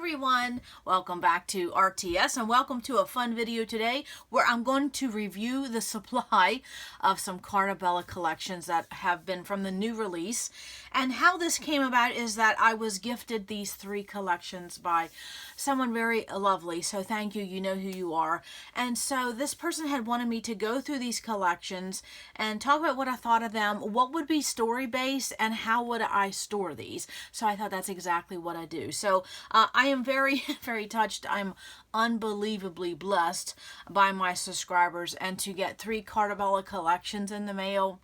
everyone, welcome back to RTS and welcome to a fun video today where I'm going to review the supply of some Carta Bella collections that have been from the new release. And how this came about is that I was gifted these 3 collections by someone very lovely, so thank you, you know who you are. And so this person had wanted me to go through these collections and talk about what I thought of them, what would be story based, and how would I store these. So I thought that's exactly what I do. So I am very, very touched. I'm unbelievably blessed by my subscribers, and to get 3 Carta Bella collections in the mail,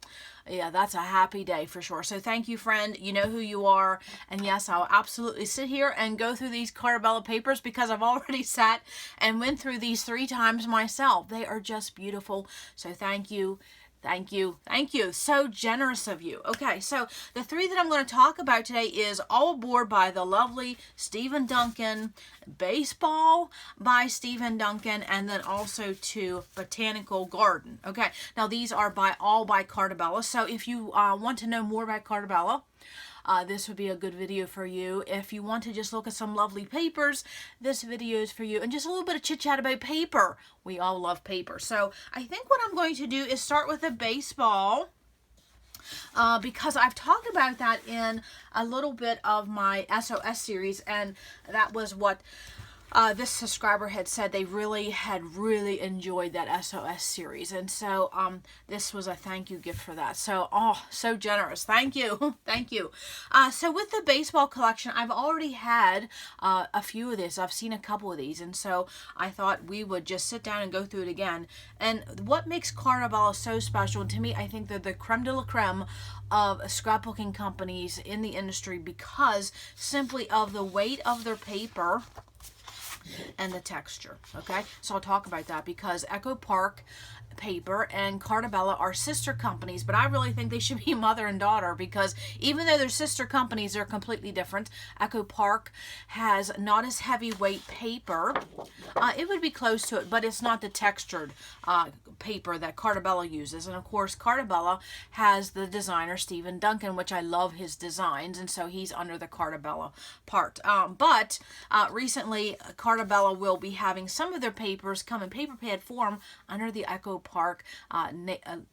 yeah, that's a happy day for sure. So thank you, friend. You know who you are. And yes, I'll absolutely sit here and go through these Carta Bella papers because I've already sat and went through these 3 times myself. They are just beautiful. So thank you. Thank you. Thank you. So generous of you. Okay, so the 3 that I'm going to talk about today is All Aboard by the lovely Stephen Duncan, Baseball by Stephen Duncan, and then also to Botanical Garden. Okay, now these are all by Carta Bella. So if you want to know more about Carta Bella, this would be a good video for you. If you want to just look at some lovely papers, this video is for you. And just a little bit of chit chat about paper. We all love paper. So I think what I'm going to do is start with a baseball. Because I've talked about that in a little bit of my SOS series, and that was what this subscriber had said. They really enjoyed that SOS series, and so this was a thank you gift for that. So so generous. Thank you. Thank you. So with the baseball collection, I've already had a few of these. I've seen a couple of these, and so I thought we would just sit down and go through it again. And what makes Carta Bella so special, and to me, I think they're the creme de la creme of scrapbooking companies in the industry because simply of the weight of their paper and the texture. Okay, so I'll talk about that because Echo Park Paper and Carta Bella are sister companies, but I really think they should be mother and daughter because even though they're sister companies, they're completely different. Echo Park has not as heavyweight paper. It would be close to it, but it's not the textured paper that Carta Bella uses. And of course, Carta Bella has the designer Stephen Duncan, which I love his designs, and so he's under the Carta Bella part. But recently, Carta Bella will be having some of their papers come in paper pad form under the Echo Park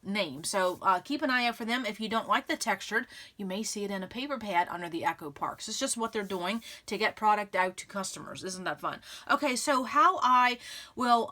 name. So keep an eye out for them. If you don't like the textured, you may see it in a paper pad under the Echo Park. So it's just what they're doing to get product out to customers. Isn't that fun? Okay, so how I will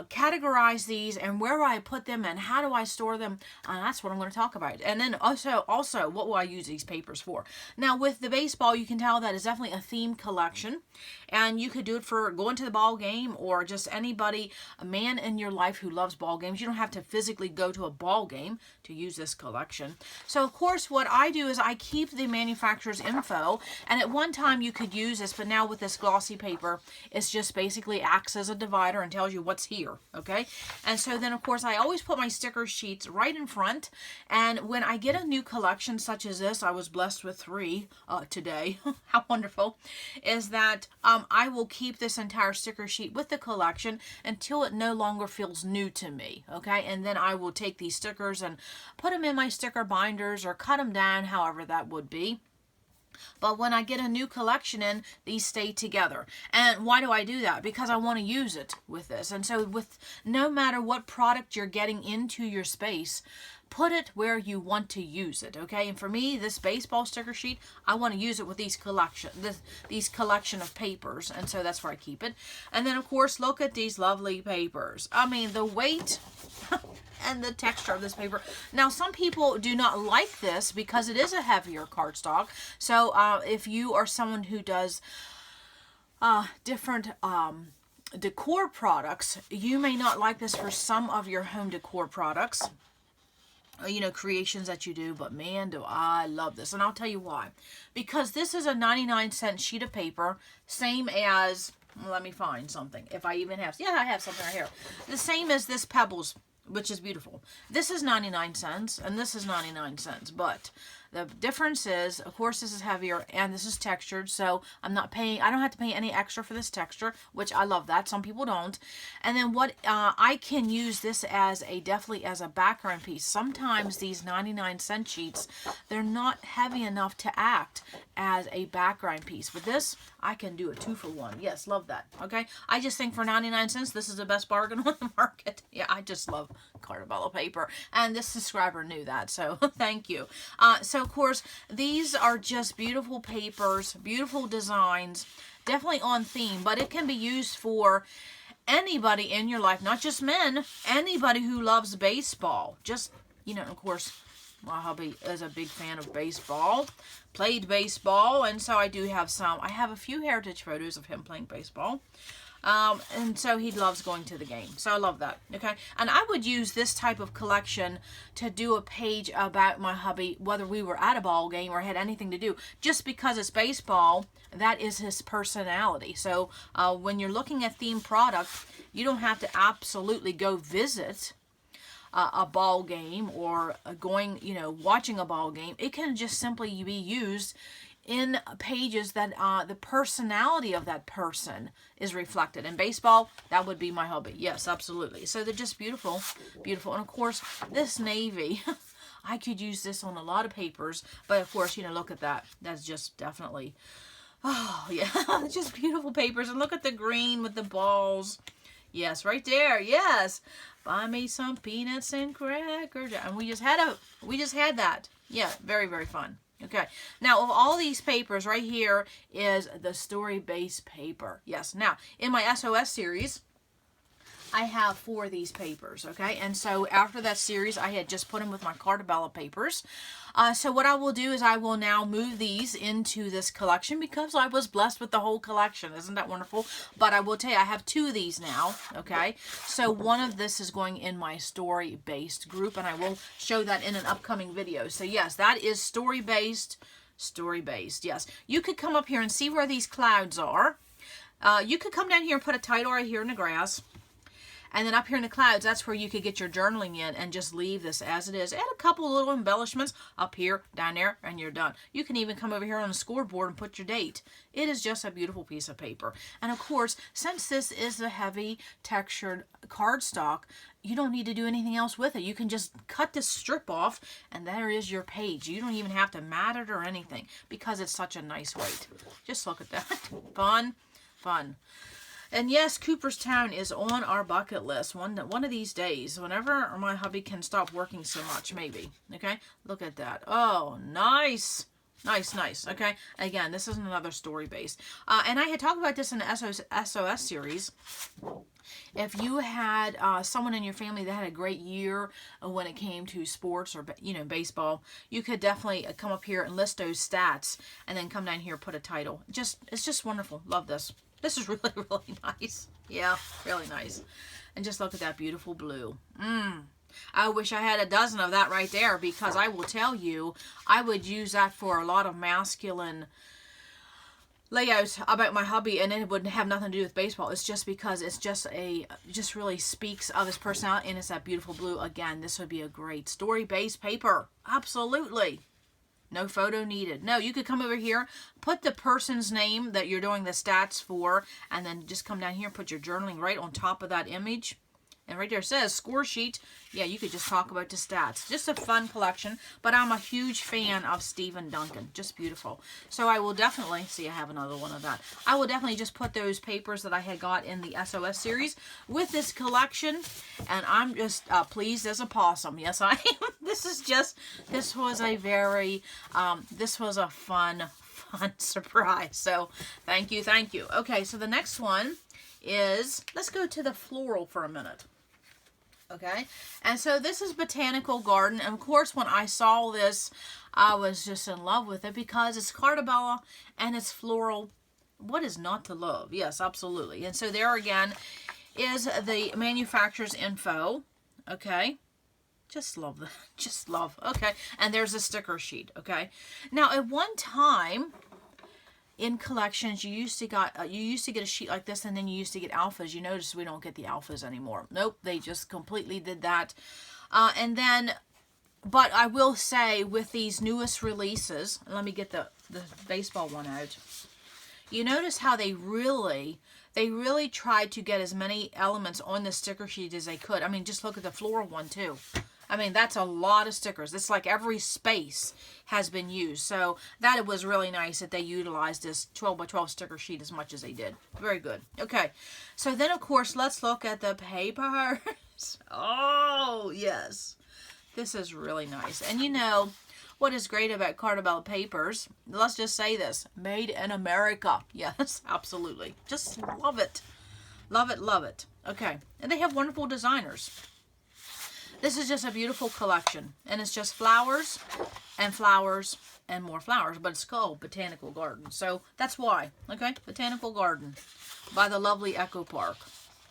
categorize these and where I put them and how do I store them, that's what I'm going to talk about. And then also what will I use these papers for? Now with the baseball, you can tell that it's definitely a theme collection, and you could do it for going to the ball game or just anybody, a man in your life who loves ball games. You don't have to physically go to a ball game to use this collection. So of course what I do is I keep the manufacturer's info, and at one time you could use this, but now with this glossy paper it's just basically acts as a divider and tells you what's here. Okay, and so then of course I always put my sticker sheets right in front, and when I get a new collection such as this, I was blessed with 3 today, how wonderful, is that I will keep this entire sticker sheet with the collection until it no longer feels new to me. Okay, and then I will take these stickers and put them in my sticker binders or cut them down, however that would be. But when I get a new collection in, these stay together. And why do I do that? Because I want to use it with this. And so with no matter what product you're getting into your space, put it where you want to use it, okay? And for me, this baseball sticker sheet, I want to use it with these collection of papers, and so that's where I keep it. And then, of course, look at these lovely papers. I mean, the weight and the texture of this paper. Now, some people do not like this because it is a heavier cardstock. So, if you are someone who does different decor products, you may not like this for some of your home decor products, you know, creations that you do, but man, do I love this. And I'll tell you why. Because this is a 99-cent sheet of paper, same as, well, let me find something. If I even have, yeah, I have something right here. The same as this Pebbles, which is beautiful. This is 99 cents, and this is 99 cents, but the difference is, of course, this is heavier, and this is textured, so I don't have to pay any extra for this texture, which I love that. Some people don't. And then what, I can use this as definitely as a background piece. Sometimes these 99-cent sheets, they're not heavy enough to act as a background piece. With this, I can do a 2-for-1. Yes, love that. Okay, I just think for 99 cents, this is the best bargain on the market. Yeah, I just love Carta Bella paper, and this subscriber knew that, so thank you. So of course, these are just beautiful papers, beautiful designs, definitely on theme, but it can be used for anybody in your life, not just men, anybody who loves baseball. Just, you know, of course, my hubby is a big fan of baseball, played baseball, and so I have a few heritage photos of him playing baseball. And so he loves going to the game. So I love that. Okay. And I would use this type of collection to do a page about my hubby, whether we were at a ball game or had anything to do. Just because it's baseball, that is his personality. So when you're looking at themed product, you don't have to absolutely go visit a ball game or watching a ball game. It can just simply be used in pages that the personality of that person is reflected. In baseball, that would be my hubby. Yes, absolutely. So they're just beautiful, beautiful. And of course, this navy, I could use this on a lot of papers, but of course, look at that. That's just definitely, oh yeah, just beautiful papers. And look at the green with the balls. Yes, right there. Yes. Buy me some peanuts and crackers. And we just had that. Yeah, very, very fun. Okay, now of all these papers, right here is the story-based paper. Yes, now in my SOS series, I have 4 of these papers, okay? And so after that series, I had just put them with my Carta Bella papers. So what I will do is I will now move these into this collection because I was blessed with the whole collection. Isn't that wonderful? But I will tell you, I have 2 of these now, okay? So one of this is going in my story-based group, and I will show that in an upcoming video. So yes, that is story-based, yes. You could come up here and see where these clouds are. You could come down here and put a title right here in the grass. And then up here in the clouds, that's where you could get your journaling in and just leave this as it is. Add a couple little embellishments up here, down there, and you're done. You can even come over here on the scoreboard and put your date. It is just a beautiful piece of paper. And of course, since this is a heavy textured cardstock, you don't need to do anything else with it. You can just cut this strip off and there is your page. You don't even have to mat it or anything because it's such a nice weight. Just look at that. Fun, fun. And yes, Cooperstown is on our bucket list one of these days, whenever my hubby can stop working so much, maybe. Okay, look at that. Oh, nice. Nice, nice. Okay, again, this is another story based. And I had talked about this in the SOS series. If you had someone in your family that had a great year when it came to sports or, baseball, you could definitely come up here and list those stats and then come down here and put a title. It's just wonderful. Love this. This is really, really nice. Yeah, really nice. And just look at that beautiful blue. I wish I had a dozen of that right there because I will tell you, I would use that for a lot of masculine layouts about my hubby, and it wouldn't have nothing to do with baseball. It's just because it's just really speaks of his personality, and it's that beautiful blue. Again, this would be a great story-based paper. Absolutely. No photo needed. No, you could come over here, put the person's name that you're doing the stats for, and then just come down here and put your journaling right on top of that image. And right there it says score sheet. Yeah, you could just talk about the stats. Just a fun collection. But I'm a huge fan of Stephen Duncan. Just beautiful. So I will definitely, see I have another one of that. I will definitely just put those papers that I had got in the SOS series with this collection. And I'm just pleased as a possum. Yes, I am. This was a very, this was a fun surprise. So thank you, thank you. Okay, so the next one is, let's go to the floral for a minute. Okay, and so this is Botanical Garden, and of course when I saw this, I was just in love with it because it's Carta Bella and it's floral. What is not to love? Yes, absolutely. And so there again is the manufacturer's info. Okay, just love that. Just love. Okay, and there's a sticker sheet. Okay, now at one time in collections, you used to get a sheet like this, and then you used to get alphas. You notice we don't get the alphas anymore. Nope, they just completely did that. And then, but I will say with these newest releases, let me get the baseball one out. You notice how they really tried to get as many elements on the sticker sheet as they could. I mean, just look at the floral one too. I mean, that's a lot of stickers. It's like every space has been used. So that was really nice that they utilized this 12 by 12 sticker sheet as much as they did. Very good. Okay. So then, of course, let's look at the papers. Oh, yes. This is really nice. And you know, what is great about Carta Bella papers, let's just say this, made in America. Yes, absolutely. Just love it. Love it, love it. Okay. And they have wonderful designers. This is just a beautiful collection, and it's just flowers and flowers and more flowers, but it's called Botanical Garden. So that's why, okay? Botanical Garden by the lovely Echo Park.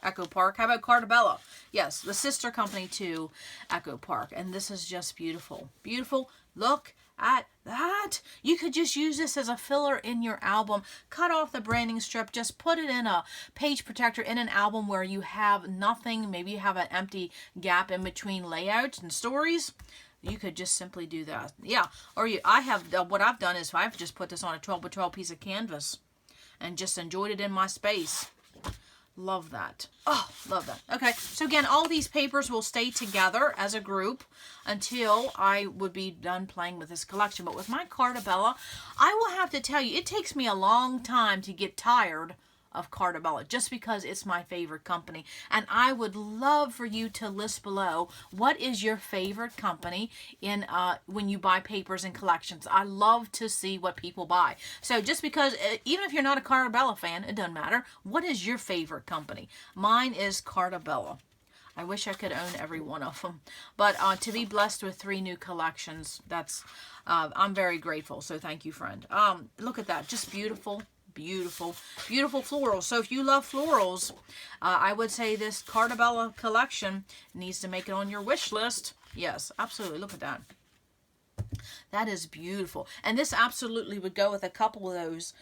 Echo Park. How about Carta Bella? Yes, the sister company to Echo Park, and this is just beautiful. Beautiful. Look at that. You could just use this as a filler in your album. Cut off the branding strip. Just put it in a page protector in an album where you have nothing. Maybe you have an empty gap in between layouts and stories. You could just simply do that. Yeah. Or what I've done is I've just put this on a 12 by 12 piece of canvas and just enjoyed it in my space. Love that. Oh, love that. Okay, so again, all these papers will stay together as a group until I would be done playing with this collection. But with my Carta Bella, I will have to tell you, it takes me a long time to get tired of Carta Bella just because it's my favorite company. And I would love for you to list below what is your favorite company in when you buy papers and collections. I love to see what people buy. So just because, even if you're not a Carta Bella fan, it doesn't matter. What is your favorite company? Mine is Carta Bella. I wish I could own every one of them. But to be blessed with 3 new collections, that's I'm very grateful. So thank you, friend. Look at that. Just beautiful. Beautiful, beautiful florals. So if you love florals, I would say this Carta Bella collection needs to make it on your wish list. Yes, absolutely. Look at that. That is beautiful. And this absolutely would go with a couple of those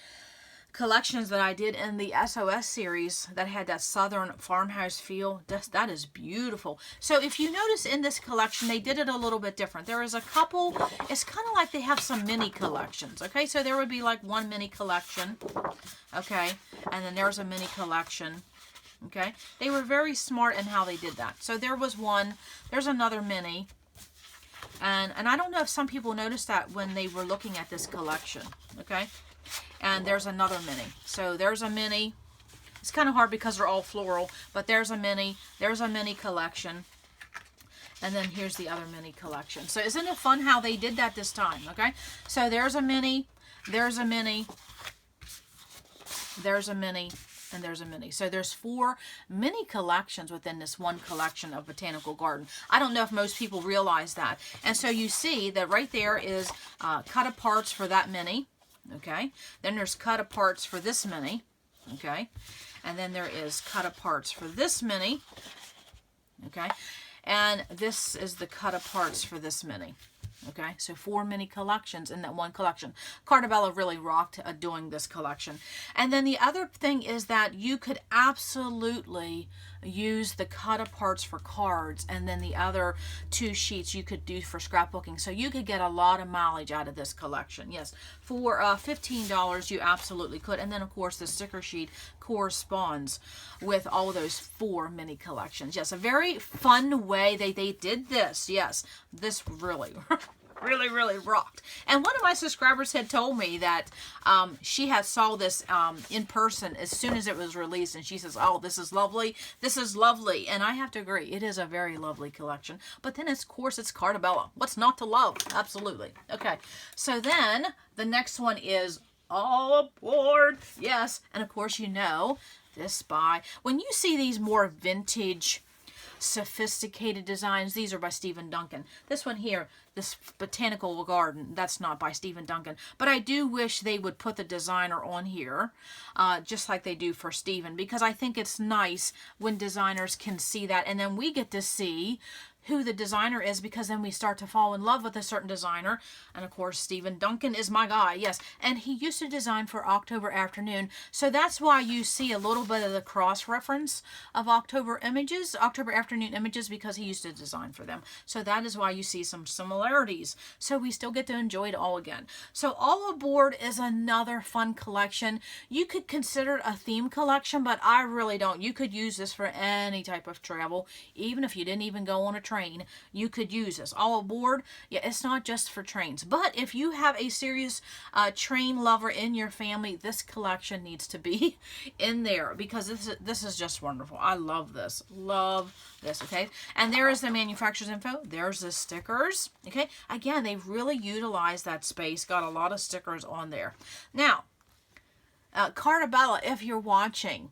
collections that I did in the SOS series that had that southern farmhouse feel. That is beautiful. So if you notice in this collection, they did it a little bit different. There is a couple, it's kind of like they have some mini collections, okay? So there would be like one mini collection, okay? And then there's a mini collection, okay? They were very smart in how they did that. So there was one, there's another mini, and I don't know if some people noticed that when they were looking at this collection, okay? And there's another mini. So there's a mini. It's kind of hard because they're all floral, but there's a mini. There's a mini collection. And then here's the other mini collection. So isn't it fun how they did that this time, okay? So there's a mini, there's a mini, there's a mini, and there's a mini. So there's 4 mini collections within this one collection of Botanical Garden. I don't know if most people realize that. And so you see that right there is cut aparts for that mini. Okay, then there's cut aparts for this mini, okay, and then there is cut aparts for this mini, okay, and this is the cut aparts for this mini, okay, so 4 mini collections in that one collection. Carta Bella really rocked doing this collection. And then the other thing is that you could absolutely use the cut aparts for cards, and then the other 2 sheets you could do for scrapbooking. So you could get a lot of mileage out of this collection. Yes, for $15 you absolutely could. And then of course the sticker sheet corresponds with all of those 4 mini collections. Yes, a very fun way they did this. Yes, this really really rocked. And one of my subscribers had told me that she had saw this in person as soon as it was released, and she says, oh, this is lovely, this is lovely. And I have to agree, it is a very lovely collection. But then of course it's Carta Bella. What's not to love? Absolutely. Okay, so then the next one is All Aboard. Yes, and of course you know this by, when you see these more vintage sophisticated designs, these are by Stephen Duncan. This one here, this Botanical Garden, that's not by Stephen Duncan, but I do wish they would put the designer on here, just like they do for Stephen, because I think it's nice when designers can see that, and then we get to see who the designer is, because then we start to fall in love with a certain designer. And of course Stephen Duncan is my guy. Yes, and he used to design for October Afternoon, so that's why you see a little bit of the cross reference of October Afternoon images, because he used to design for them. So that is why you see some similarities, so we still get to enjoy it all again. So All Aboard is another fun collection. You could consider it a theme collection, but I really don't. You could use this for any type of travel, even if you didn't even go on a trip. train, you could use this. All aboard, yeah, it's not just for trains. But if you have a serious train lover in your family, this collection needs to be in there because this is just wonderful. I love this. Love this, okay? And there is the manufacturer's info. There's the stickers, okay? Again, they've really utilized that space. Got a lot of stickers on there. Now, Carta Bella, if you're watching,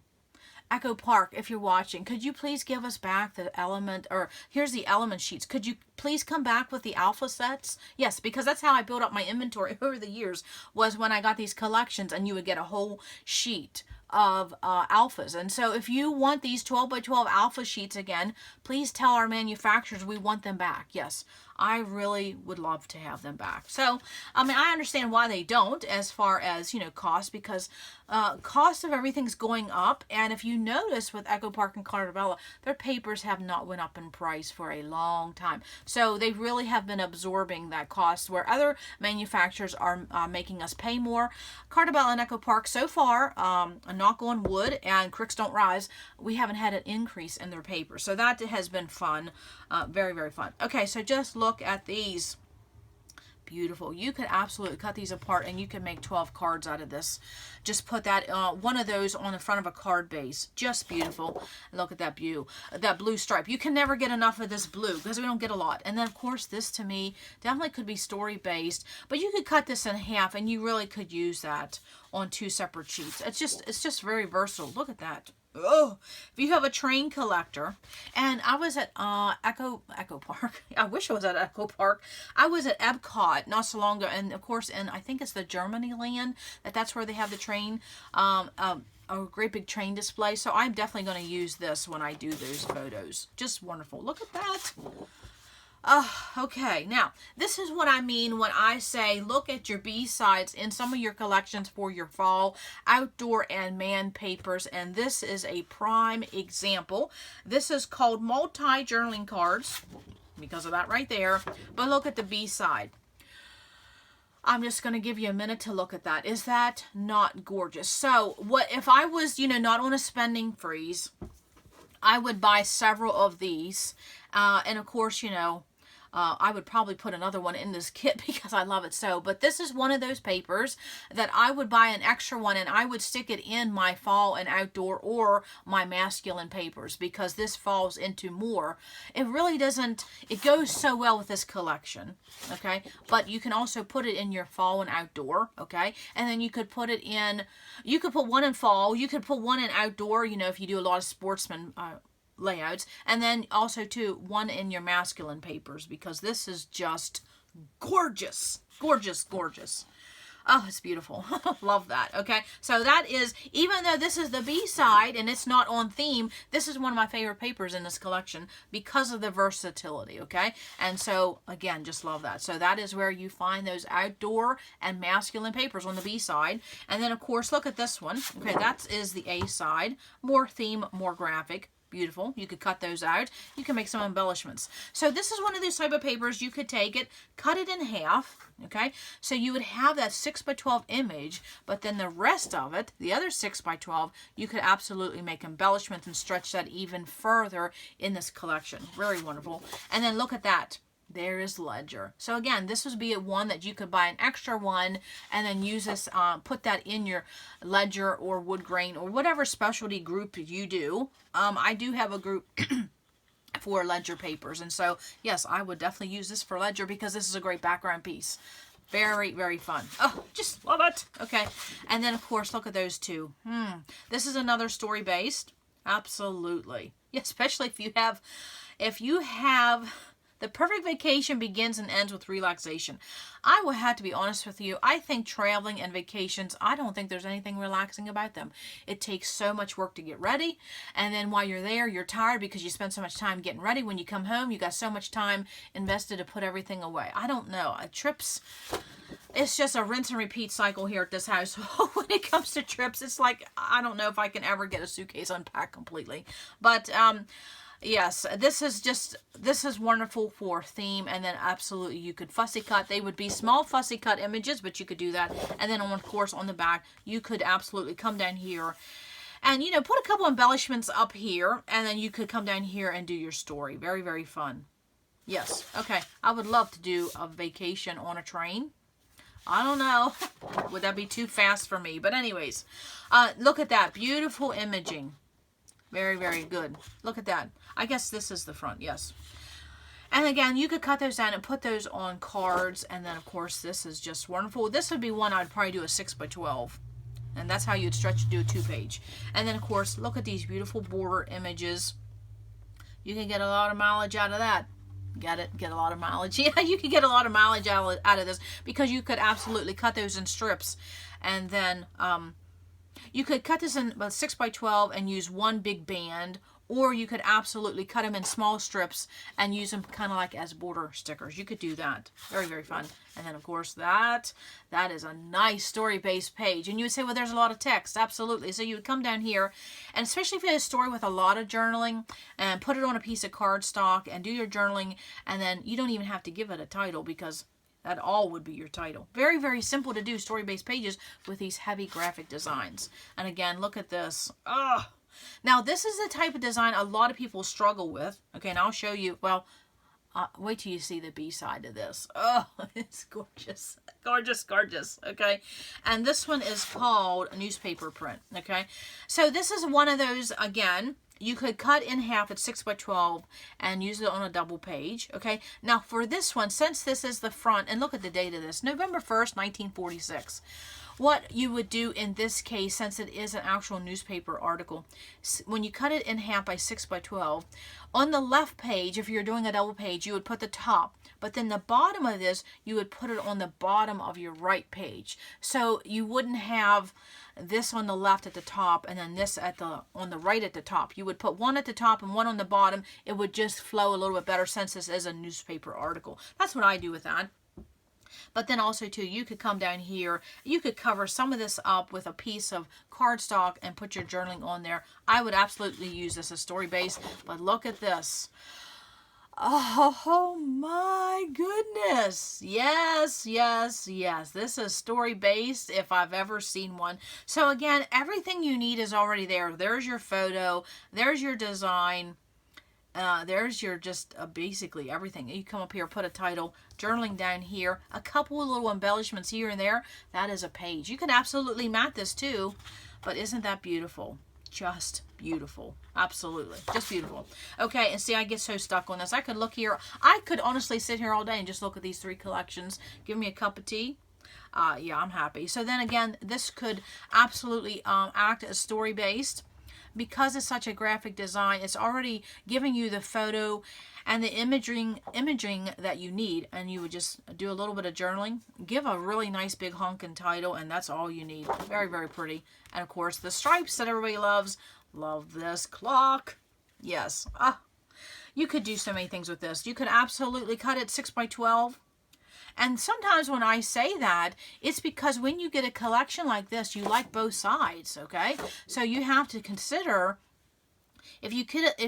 Echo Park, if you're watching, could you please give us back the element, or here's the element sheets. Could you please come back with the alpha sets? Yes, because that's how I built up my inventory over the years, was when I got these collections and you would get a whole sheet of alphas. And so if you want these 12 by 12 alpha sheets again, please tell our manufacturers we want them back. Yes, I really would love to have them back. So, I mean, I understand why they don't as far as, you know, cost, because cost of everything's going up. And if you notice with Echo Park and Carta Bella, their papers have not went up in price for a long time. So they really have been absorbing that cost where other manufacturers are making us pay more. Carta Bella and Echo Park so far, knock on wood and cricks don't rise, we haven't had an increase in their paper. So that has been fun. Very, very fun. Okay, so just look at these. Beautiful. You could absolutely cut these apart and you can make 12 cards out of this. Just put that one of those on the front of a card base. Just beautiful. Look at that blue stripe. You can never get enough of this blue because we don't get a lot. And then of course this to me definitely could be story based, but you could cut this in half and you really could use that on 2 separate sheets. It's just very versatile. Look at that. Oh, if you have a train collector, and I was at Echo Park. I wish I was at Echo Park. I was at Epcot not so long ago, and of course, and I think it's the Germany land that's where they have the train, a great big train display. So I'm definitely going to use this when I do those photos. Just wonderful. Look at that. Okay, now, this is what I mean when I say look at your B-sides in some of your collections for your fall outdoor and man papers, and this is a prime example. This is called multi-journaling cards, because of that right there, but look at the B-side. I'm just going to give you a minute to look at that. Is that not gorgeous? So, what if I was, you know, not on a spending freeze, I would buy several of these, and of course, you know, I would probably put another one in this kit because I love it so. But this is one of those papers that I would buy an extra one and I would stick it in my fall and outdoor or my masculine papers because this falls into more. It really doesn't, it goes so well with this collection, okay? But you can also put it in your fall and outdoor, okay? And then you could put it in, you could put one in fall, you could put one in outdoor, you know, if you do a lot of sportsman layouts, and then also too one in your masculine papers because this is just gorgeous, gorgeous, gorgeous. Oh, it's beautiful. Love that. Okay, so that is, even though this is the B-side and it's not on theme, this is one of my favorite papers in this collection because of the versatility, okay? And so, again, just love that. So that is where you find those outdoor and masculine papers on the B-side. And then, of course, look at this one. Okay, that is the A-side. More theme, more graphic. Beautiful. You could cut those out. You can make some embellishments. So this is one of those type of papers. You could take it, cut it in half, okay? So you would have that 6 by 12 image, but then the rest of it, the other 6 by 12, you could absolutely make embellishments and stretch that even further in this collection. Very wonderful. And then look at that. There is ledger. So again, this would be one that you could buy an extra one and then use this, put that in your ledger or wood grain or whatever specialty group you do. I do have a group for ledger papers. And so, yes, I would definitely use this for ledger because this is a great background piece. Very, very fun. Oh, just love it. Okay. And then, of course, look at those two. This is another story-based. Absolutely. Yeah, especially if you have the perfect vacation begins and ends with relaxation. I will have to be honest with you. I think traveling and vacations, I don't think there's anything relaxing about them. It takes so much work to get ready. And then while you're there, you're tired because you spend so much time getting ready. When you come home, you got so much time invested to put everything away. I don't know. Trips, it's just a rinse and repeat cycle here at this house. When it comes to trips, it's like, I don't know if I can ever get a suitcase unpacked completely. But, yes, this is wonderful for theme, and then absolutely you could fussy cut. They would be small fussy cut images, but you could do that. And then, of course, on the back, you could absolutely come down here and, you know, put a couple embellishments up here, and then you could come down here and do your story. Very, very fun. Yes. Okay. I would love to do a vacation on a train. I don't know. Would that be too fast for me? But anyways, look at that. Beautiful imaging. Very, very good. Look at that. I guess this is the front. Yes. And again, you could cut those down and put those on cards. And then, of course, this is just wonderful. This would be one I'd probably do a 6x12. And that's how you'd stretch to do a 2-page. And then, of course, look at these beautiful border images. You can get a lot of mileage out of that. Get it? Get a lot of mileage. Yeah, you could get a lot of mileage out of this because you could absolutely cut those in strips. And then you could cut this in about 6x12 and use one big band, or you could absolutely cut them in small strips and use them kind of like as border stickers. You could do that. Very, very fun. And then, of course, that is a nice story-based page. And you would say, well, there's a lot of text. Absolutely. So you would come down here, and especially if you had a story with a lot of journaling, and put it on a piece of cardstock and do your journaling, and then you don't even have to give it a title because that all would be your title. Very, very simple to do story-based pages with these heavy graphic designs. And again, look at this. Oh, now this is the type of design a lot of people struggle with. Okay, and I'll show you. Well, wait till you see the B side of this. Oh, it's gorgeous. Gorgeous, gorgeous. Okay, and this one is called newspaper print. Okay, so this is one of those, again, you could cut in half at 6x12 and use it on a double page. Okay, now for this one, since this is the front, and look at the date of this, November 1st, 1946. What you would do in this case, since it is an actual newspaper article, when you cut it in half by 6x12, on the left page, if you're doing a double page, you would put the top, but then the bottom of this, you would put it on the bottom of your right page. So you wouldn't have this on the left at the top and then this on the right at the top. You would put one at the top and one on the bottom. It would just flow a little bit better since this is a newspaper article. That's what I do with that. But then also, too, you could come down here. You could cover some of this up with a piece of cardstock and put your journaling on there. I would absolutely use this as story base. But look at this. Oh, my goodness. Yes, yes, yes. This is story based if I've ever seen one. So, again, everything you need is already there. There's your photo. There's your design. There's your just basically everything. You come up here, put a title, journaling down here, a couple of little embellishments here and there. That is a page. You can absolutely mat this too, but isn't that beautiful? Just beautiful. Absolutely. Just beautiful. Okay, and see, I get so stuck on this. I could look here. I could honestly sit here all day and just look at these 3 collections. Give me a cup of tea. Yeah, I'm happy. So then again, this could absolutely act as story-based. Because it's such a graphic design, it's already giving you the photo and the imaging that you need, and you would just do a little bit of journaling, give a really nice big honking title, and that's all you need. Very, very pretty. And of course, the stripes that everybody loves. Love this clock. Yes. You could do so many things with this. You could absolutely cut it 6x12. And sometimes when I say that, it's because when you get a collection like this, you like both sides, okay? So you have to consider, if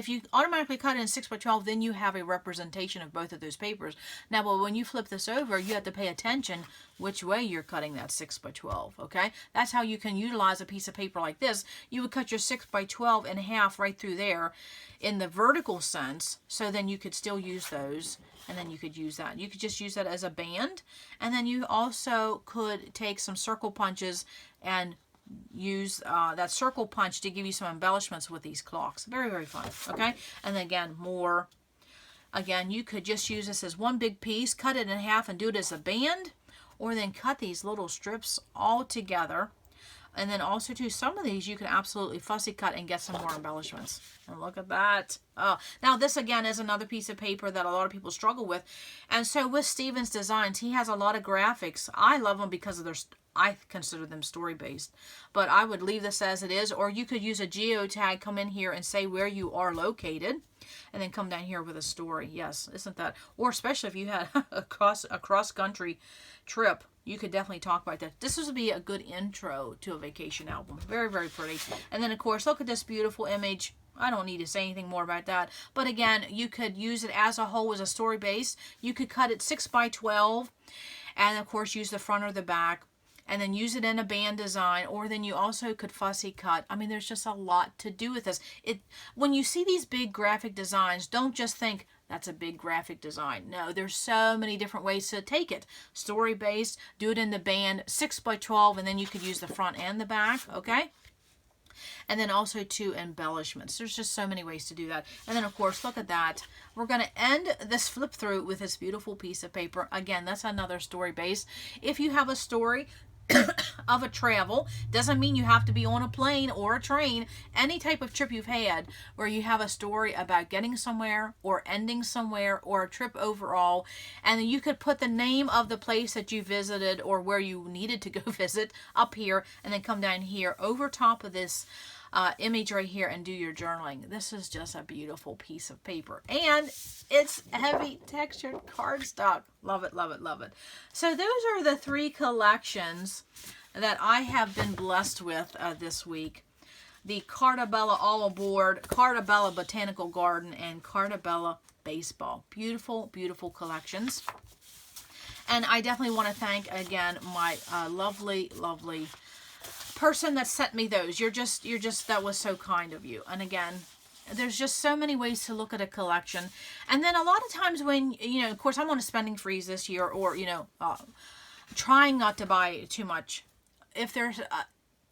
you automatically cut it in 6x12, then you have a representation of both of those papers. Now, but when you flip this over, you have to pay attention which way you're cutting that 6x12, okay? That's how you can utilize a piece of paper like this. You would cut your 6x12 in half right through there in the vertical sense, so then you could still use those. And then you could use that. You could just use that as a band. And then you also could take some circle punches and use that circle punch to give you some embellishments with these clocks. Very, very fun. Okay? And then again, more. Again, you could just use this as one big piece, cut it in half and do it as a band. Or then cut these little strips all together. And then also, too, some of these you can absolutely fussy cut and get some more embellishments. And look at that. Oh, now this, again, is another piece of paper that a lot of people struggle with. And so with Steven's designs, he has a lot of graphics. I love them because of I consider them story-based. But I would leave this as it is. Or you could use a geotag, come in here and say where you are located. And then come down here with a story. Yes, isn't that? Or especially if you had a cross-country trip. You could definitely talk about that. This would be a good intro to a vacation album. Very, very pretty. And then, of course, look at this beautiful image. I don't need to say anything more about that. But again, you could use it as a whole as a story base. You could cut it 6x12. And, of course, use the front or the back. And then use it in a band design. Or then you also could fussy cut. I mean, there's just a lot to do with this. When you see these big graphic designs, don't just think, that's a big graphic design. No, there's so many different ways to take it. Story based, do it in the band, 6 by 12, and then you could use the front and the back, okay? And then also two embellishments. There's just so many ways to do that. And then of course, look at that. We're going to end this flip through with this beautiful piece of paper. Again, that's another story base. If you have a story of a travel, doesn't mean you have to be on a plane or a train, any type of trip you've had where you have a story about getting somewhere or ending somewhere or a trip overall, and then you could put the name of the place that you visited or where you needed to go visit up here, and then come down here over top of this image right here and do your journaling. This is just a beautiful piece of paper, and it's heavy textured cardstock. Love it, love it, love it. So those are the 3 collections that I have been blessed with this week. The Carta Bella All Aboard, Carta Bella Botanical Garden, and Carta Bella Baseball. Beautiful, beautiful collections. And I definitely want to thank again my lovely, lovely person that sent me those. You're just that was so kind of you. And again, there's just so many ways to look at a collection. And then a lot of times when, you know, of course I'm on a spending freeze this year, or, you know, trying not to buy too much. If there's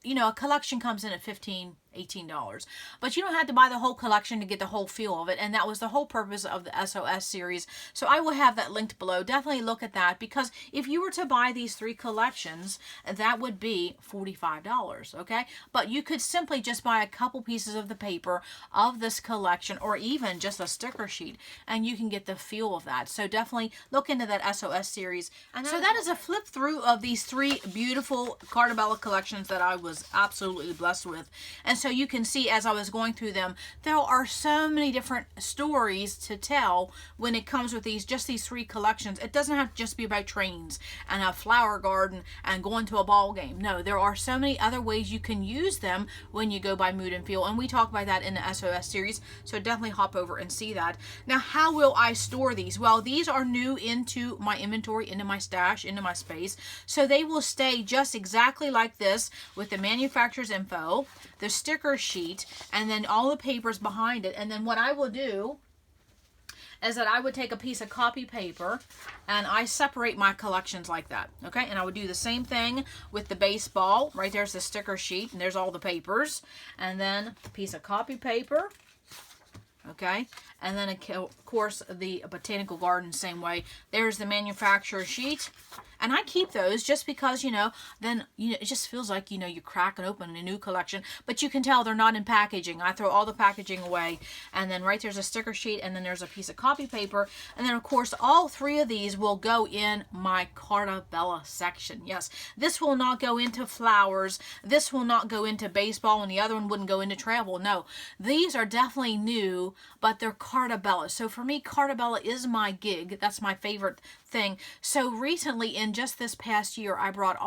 you know, a collection comes in at $15, $18, but you don't have to buy the whole collection to get the whole feel of it, and that was the whole purpose of the SOS series. So I will have that linked below. Definitely look at that, because if you were to buy these 3 collections, that would be $45, okay? But you could simply just buy a couple pieces of the paper of this collection, or even just a sticker sheet, and you can get the feel of that. So definitely look into that SOS series. And so that is a flip through of these 3 beautiful Carta Bella collections that I was absolutely blessed with. And so you can see as I was going through them, there are so many different stories to tell when it comes with these 3 collections. It doesn't have to just be about trains and a flower garden and going to a ball game. No, there are so many other ways you can use them when you go by mood and feel. And we talk about that in the SOS series. So definitely hop over and see that. Now, how will I store these? Well, these are new into my inventory, into my stash, into my space. So they will stay just exactly like this, with the manufacturer's info, the sticker sheet, and then all the papers behind it. And then what I will do is that I would take a piece of copy paper and I separate my collections like that, okay? And I would do the same thing with the baseball. Right there's the sticker sheet, and there's all the papers. And then a piece of copy paper, okay? And then, of course, the Botanical Garden, same way. There's the manufacturer sheet. And I keep those just because, you know, then, you know, it just feels like, you know, you're cracking open a new collection. But you can tell they're not in packaging. I throw all the packaging away. And then right there's a sticker sheet. And then there's a piece of copy paper. And then, of course, all 3 of these will go in my Carta Bella section. Yes, this will not go into flowers. This will not go into baseball. And the other one wouldn't go into travel. No, these are definitely new, but they're Carta Bella. So for me, Carta Bella is my gig. That's my favorite thing. So recently, in just this past year, I brought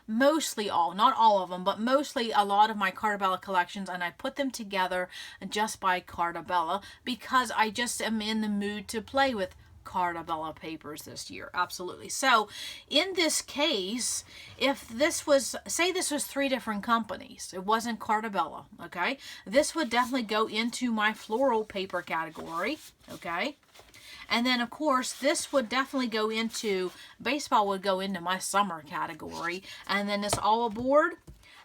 mostly all, not all of them, but mostly a lot of my Carta Bella collections, and I put them together just by Carta Bella, because I just am in the mood to play with Carta Bella papers this year. Absolutely. So in this case, if this was, say this was 3 different companies, it wasn't Carta Bella, okay, this would definitely go into my floral paper category, okay? And then, of course, this would definitely go into, baseball would go into my summer category. And then this All Aboard,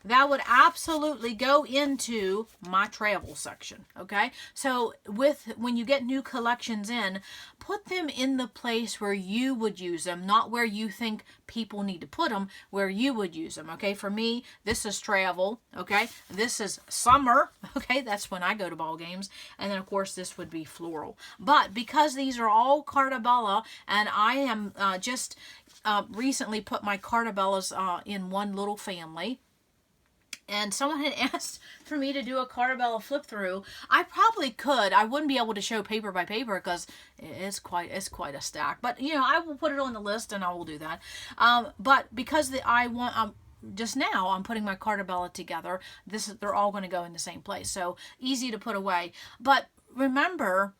that would absolutely go into my travel section, okay? So when you get new collections in, put them in the place where you would use them, not where you think people need to put them, where you would use them, okay? For me, this is travel, okay? This is summer, okay? That's when I go to ball games. And then, of course, this would be floral. But because these are all Carta Bella, and I am just recently put my Carta Bellas in one little family, and someone had asked for me to do a Carta Bella flip through. I probably could. I wouldn't be able to show paper by paper because it's quite a stack. But, you know, I will put it on the list and I will do that. But because just now I'm putting my Carta Bella together, they're all going to go in the same place. So easy to put away. But remember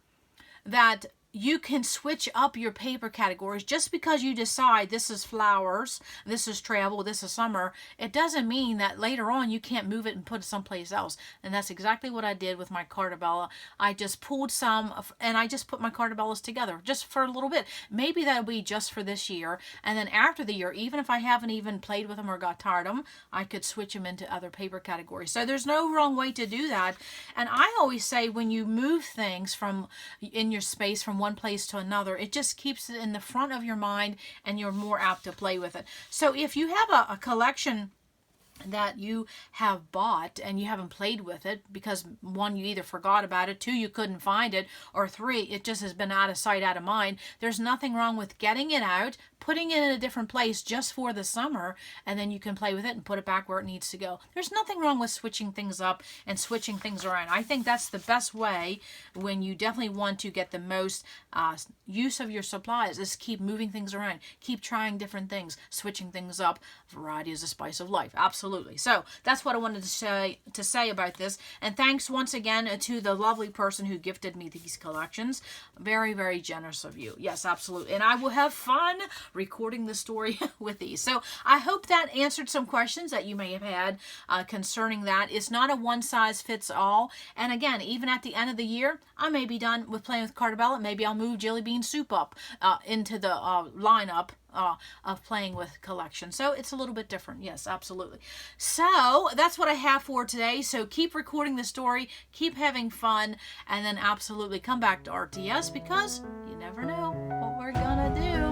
that you can switch up your paper categories. Just because you decide this is flowers, this is travel, this is summer, it doesn't mean that later on you can't move it and put it someplace else. And that's exactly what I did with my Carta Bella. I just pulled some and I just put my Carta Bellas together just for a little bit. Maybe that'll be just for this year. And then after the year, even if I haven't even played with them or got tired of them, I could switch them into other paper categories. So there's no wrong way to do that. And I always say when you move things from in your space from one place to another, it just keeps it in the front of your mind and you're more apt to play with it. So if you have a collection that you have bought and you haven't played with it because one, you either forgot about it, two, you couldn't find it, or three, it just has been out of sight, out of mind, there's nothing wrong with getting it out, putting it in a different place just for the summer, and then you can play with it and put it back where it needs to go. There's nothing wrong with switching things up and switching things around. I think that's the best way when you definitely want to get the most use of your supplies, is keep moving things around, keep trying different things, switching things up. Variety is the spice of life. Absolutely. So that's what I wanted to say about this. And thanks once again to the lovely person who gifted me these collections. Very, very generous of you. Yes, absolutely. And I will have fun recording the story with these. So I hope that answered some questions that you may have had concerning that. It's not a one size fits all. And again, even at the end of the year, I may be done with playing with Carta Bella. Maybe I'll move Jelly Bean Soup up into the lineup of playing with collection. So it's a little bit different. Yes, absolutely. So that's what I have for today. So keep recording the story, keep having fun, and then absolutely come back to RTS because you never know what we're gonna do.